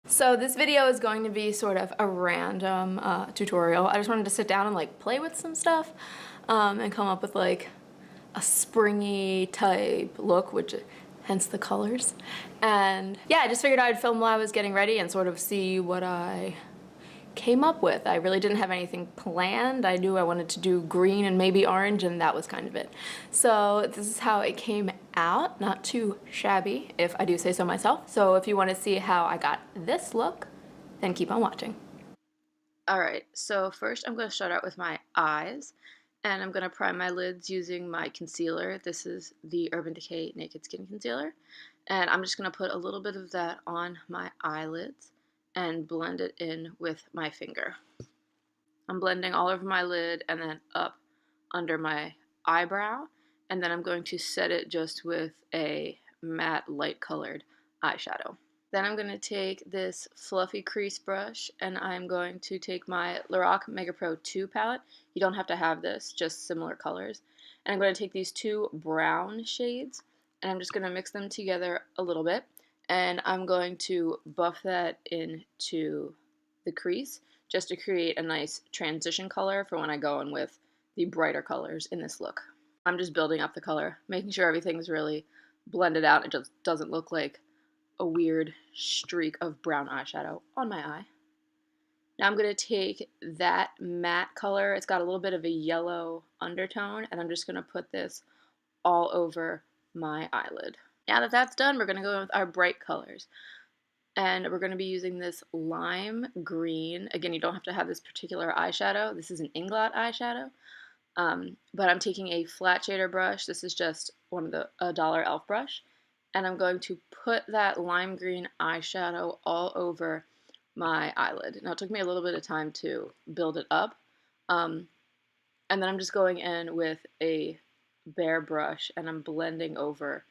So this video is going to be sort of a random tutorial. I just wanted to sit down and like play with some stuff and come up with like a springy type look, which hence the colors. And yeah, I just figured I'd film while I was getting ready and sort of see what I came up with. I really didn't have anything planned. I knew I wanted to do green and maybe orange, and that was kind of it. So this is how it came out. Not too shabby, if I do say so myself. So if you want to see how I got this look, then keep on watching. Alright, so first I'm going to start out with my eyes, and I'm going to prime my lids using my concealer. This is the Urban Decay Naked Skin Concealer, and I'm just going to put a little bit of that on my eyelids and blend it in with my finger. I'm blending all over my lid and then up under my eyebrow, and then I'm going to set it just with a matte light colored eyeshadow. Then I'm going to take this fluffy crease brush and I'm going to take my Lorac Mega Pro 2 palette. You don't have to have this, just similar colors. And I'm going to take these two brown shades and I'm just going to mix them together a little bit. And I'm going to buff that into the crease just to create a nice transition color for when I go in with the brighter colors in this look. I'm just building up the color, making sure everything's really blended out. It just doesn't look like a weird streak of brown eyeshadow on my eye. Now I'm going to take that matte color, it's got a little bit of a yellow undertone, and I'm just going to put this all over my eyelid. Now that that's done, we're going to go in with our bright colors. And we're going to be using this lime green. Again, you don't have to have this particular eyeshadow. This is an Inglot eyeshadow. But I'm taking a flat shader brush. This is just one of the $1 e.l.f. brush. And I'm going to put that lime green eyeshadow all over my eyelid. Now, it took me a little bit of time to build it up. And then I'm just going in with a bare brush and I'm blending over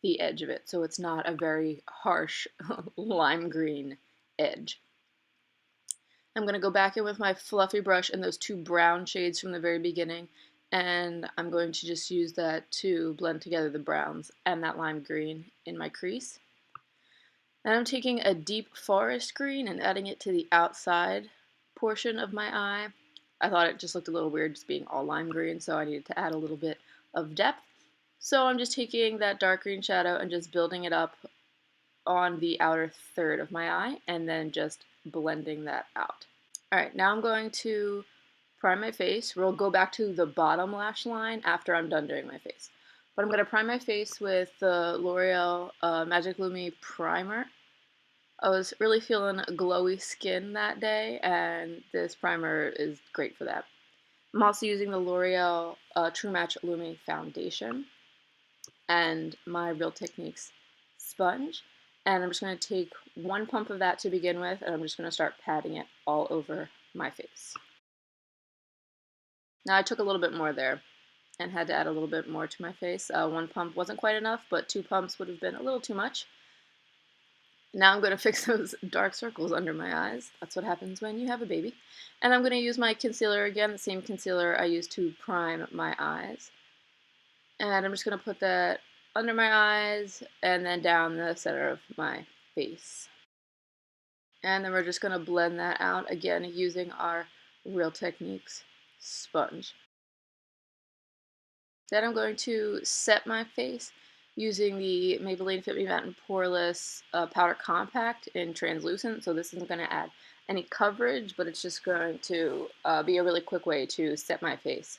the edge of it so it's not a very harsh lime green edge. I'm going to go back in with my fluffy brush and those two brown shades from the very beginning, and I'm going to just use that to blend together the browns and that lime green in my crease. Then I'm taking a deep forest green and adding it to the outside portion of my eye. I thought it just looked a little weird just being all lime green, so I needed to add a little bit of depth. So I'm just taking that dark green shadow and just building it up on the outer third of my eye and then just blending that out. Alright, now I'm going to prime my face. We'll go back to the bottom lash line after I'm done doing my face. But I'm going to prime my face with the L'Oreal Magic Lumi Primer. I was really feeling glowy skin that day, and this primer is great for that. I'm also using the L'Oreal True Match Lumi Foundation and my Real Techniques sponge, and I'm just going to take one pump of that to begin with, and I'm just going to start patting it all over my face. Now I took a little bit more there and had to add a little bit more to my face. One pump wasn't quite enough, but two pumps would have been a little too much. Now I'm going to fix those dark circles under my eyes. That's what happens when you have a baby. And I'm going to use my concealer again, the same concealer I used to prime my eyes. And I'm just going to put that under my eyes and then down the center of my face. And then we're just going to blend that out again using our Real Techniques sponge. Then I'm going to set my face using the Maybelline Fit Me Matte and Poreless Powder Compact in translucent. So this isn't going to add any coverage, but it's just going to be a really quick way to set my face.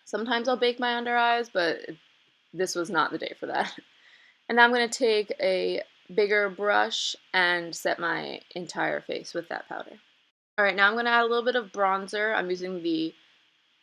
Sometimes I'll bake my under eyes, but this was not the day for that. And now I'm going to take a bigger brush and set my entire face with that powder. Alright, now I'm going to add a little bit of bronzer. I'm using the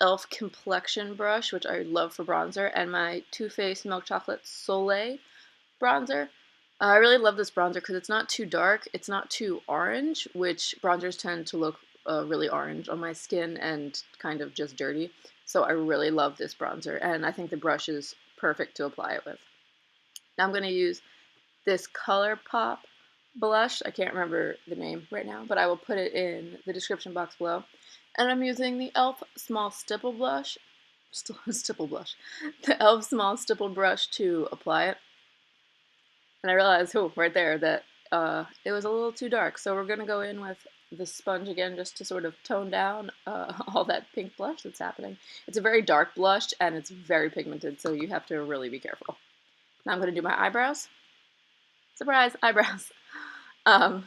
e.l.f. Complexion brush, which I love for bronzer, and my Too Faced Milk Chocolate Soleil bronzer. I really love this bronzer because it's not too dark, it's not too orange, which bronzers tend to look really orange on my skin and kind of just dirty. So I really love this bronzer, and I think the brush is perfect to apply it with. Now I'm going to use this ColourPop blush. I can't remember the name right now, but I will put it in the description box below. And I'm using the e.l.f. Small Stipple Blush, the e.l.f. Small Stipple Brush to apply it. And I realized, oh, right there, that it was a little too dark. So we're gonna go in with the sponge again just to sort of tone down all that pink blush that's happening. It's a very dark blush and it's very pigmented, so you have to really be careful. Now I'm gonna do my eyebrows. Surprise, eyebrows.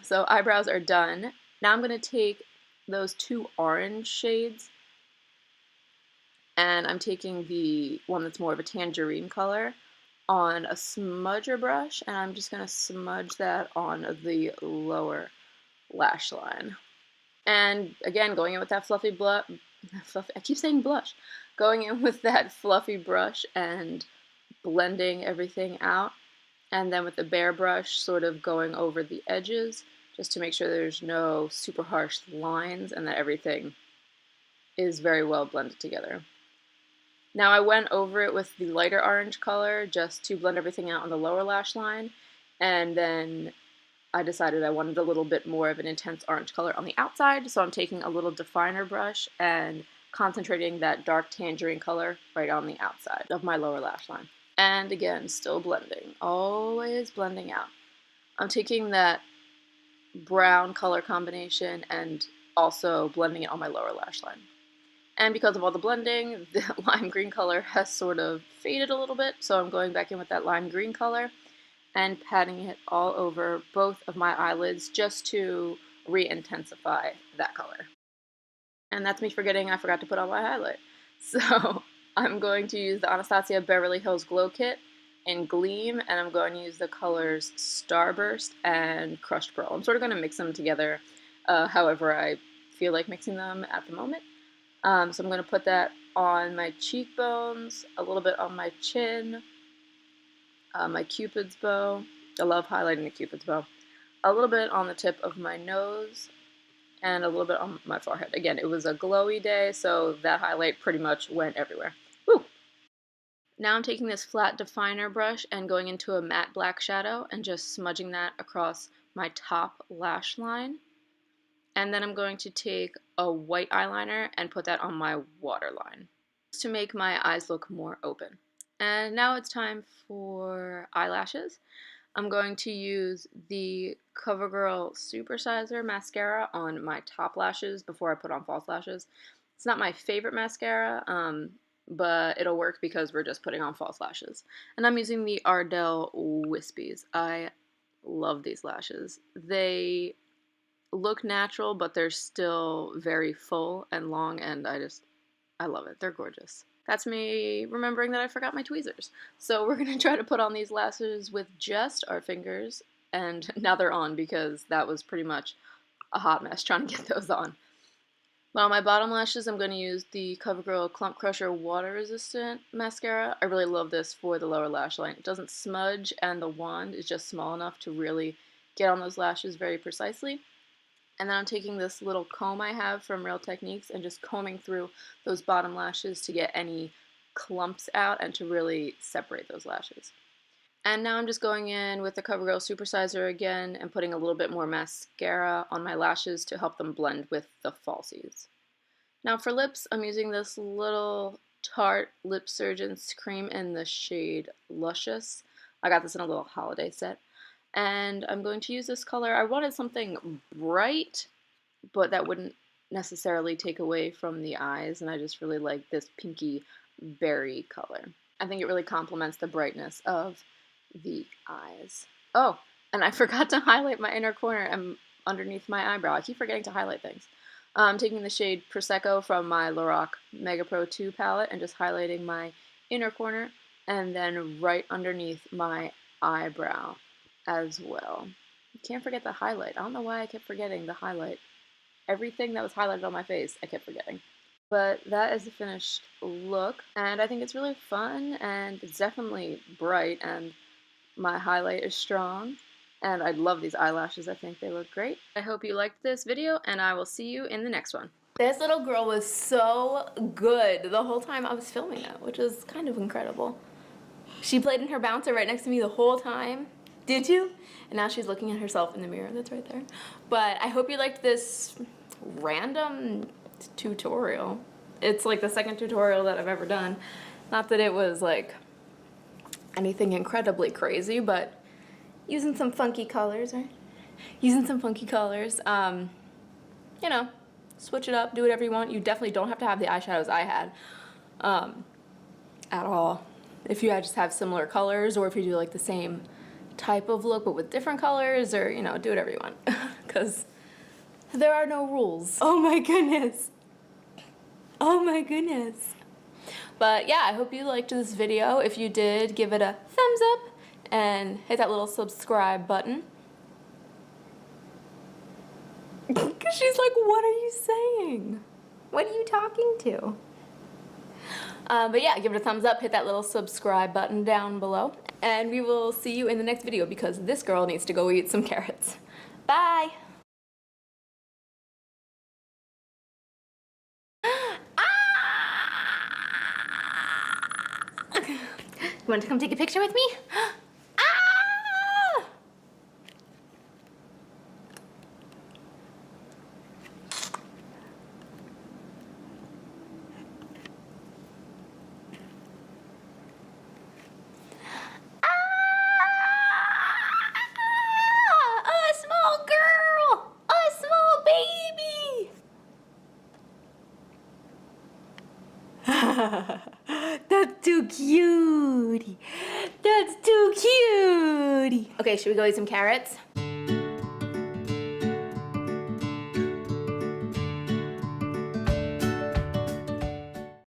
So eyebrows are done. Now I'm gonna take those two orange shades and I'm taking the one that's more of a tangerine color on a smudger brush, and I'm just gonna smudge that on the lower lash line. And again, going in with that fluffy blush, I keep saying blush, going in with that fluffy brush and blending everything out, and then with the bare brush sort of going over the edges just to make sure there's no super harsh lines and that everything is very well blended together. Now I went over it with the lighter orange color just to blend everything out on the lower lash line, and then I decided I wanted a little bit more of an intense orange color on the outside, so I'm taking a little definer brush and concentrating that dark tangerine color right on the outside of my lower lash line. And again, still blending, always blending out. I'm taking that brown color combination and also blending it on my lower lash line. And because of all the blending, the lime green color has sort of faded a little bit, so I'm going back in with that lime green color and patting it all over both of my eyelids just to re-intensify that color. And that's me forgetting I forgot to put on my highlight. So I'm going to use the Anastasia Beverly Hills Glow Kit in Gleam, and I'm going to use the colors Starburst and Crushed Pearl. I'm sort of going to mix them together however I feel like mixing them at the moment. So I'm going to put that on my cheekbones, a little bit on my chin, my Cupid's bow. I love highlighting the Cupid's bow. A little bit on the tip of my nose, and a little bit on my forehead. Again, it was a glowy day, so that highlight pretty much went everywhere. Woo! Now I'm taking this flat definer brush and going into a matte black shadow and just smudging that across my top lash line. And then I'm going to take a white eyeliner and put that on my waterline to make my eyes look more open. And now it's time for eyelashes. I'm going to use the CoverGirl Supersizer mascara on my top lashes before I put on false lashes. It's not my favorite mascara, but it'll work because we're just putting on false lashes. And I'm using the Ardell Wispies. I love these lashes. They look natural, but they're still very full and long, and I love it. They're gorgeous. That's me remembering that I forgot my tweezers. So we're gonna try to put on these lashes with just our fingers, and now they're on because that was pretty much a hot mess trying to get those on. But on my bottom lashes, I'm gonna use the CoverGirl Clump Crusher Water Resistant Mascara. I really love this for the lower lash line. It doesn't smudge, and the wand is just small enough to really get on those lashes very precisely. And then I'm taking this little comb I have from Real Techniques and just combing through those bottom lashes to get any clumps out and to really separate those lashes. And now I'm just going in with the CoverGirl Supersizer again and putting a little bit more mascara on my lashes to help them blend with the falsies. Now for lips, I'm using this little Tarte LipSurgence cream in the shade Luscious. I got this in a little holiday set. And I'm going to use this color. I wanted something bright, but that wouldn't necessarily take away from the eyes, and I just really like this pinky berry color. I think it really complements the brightness of the eyes. Oh, and I forgot to highlight my inner corner and underneath my eyebrow. I keep forgetting to highlight things. I'm taking the shade Prosecco from my Lorac Mega Pro 2 palette and just highlighting my inner corner and then right underneath my eyebrow as well. You can't forget the highlight. I don't know why I kept forgetting the highlight. Everything that was highlighted on my face, I kept forgetting. But that is the finished look, and I think it's really fun, and it's definitely bright, and my highlight is strong, and I love these eyelashes. I think they look great. I hope you liked this video, and I will see you in the next one. This little girl was so good the whole time I was filming it, which is kind of incredible. She played in her bouncer right next to me the whole time. Did you? And now she's looking at herself in the mirror that's right there. But I hope you liked this random tutorial. It's like the second tutorial that I've ever done. Not that it was like anything incredibly crazy, but using some funky colors, right? using some funky colors. You know, switch it up, do whatever you want. You definitely don't have to have the eyeshadows I had at all. If you just have similar colors, or if you do like the same type of look but with different colors, or you know, do whatever you want, because there are no rules. Oh my goodness. Oh my goodness. But yeah, I hope you liked this video. If you did, give it a thumbs up and hit that little subscribe button. She's like, what are you saying? What are you talking to? But yeah, give it a thumbs up, hit that little subscribe button down below, and we will see you in the next video because this girl needs to go eat some carrots. Bye! You want to come take a picture with me? That's too cute. That's too cute. Okay, should we go eat some carrots?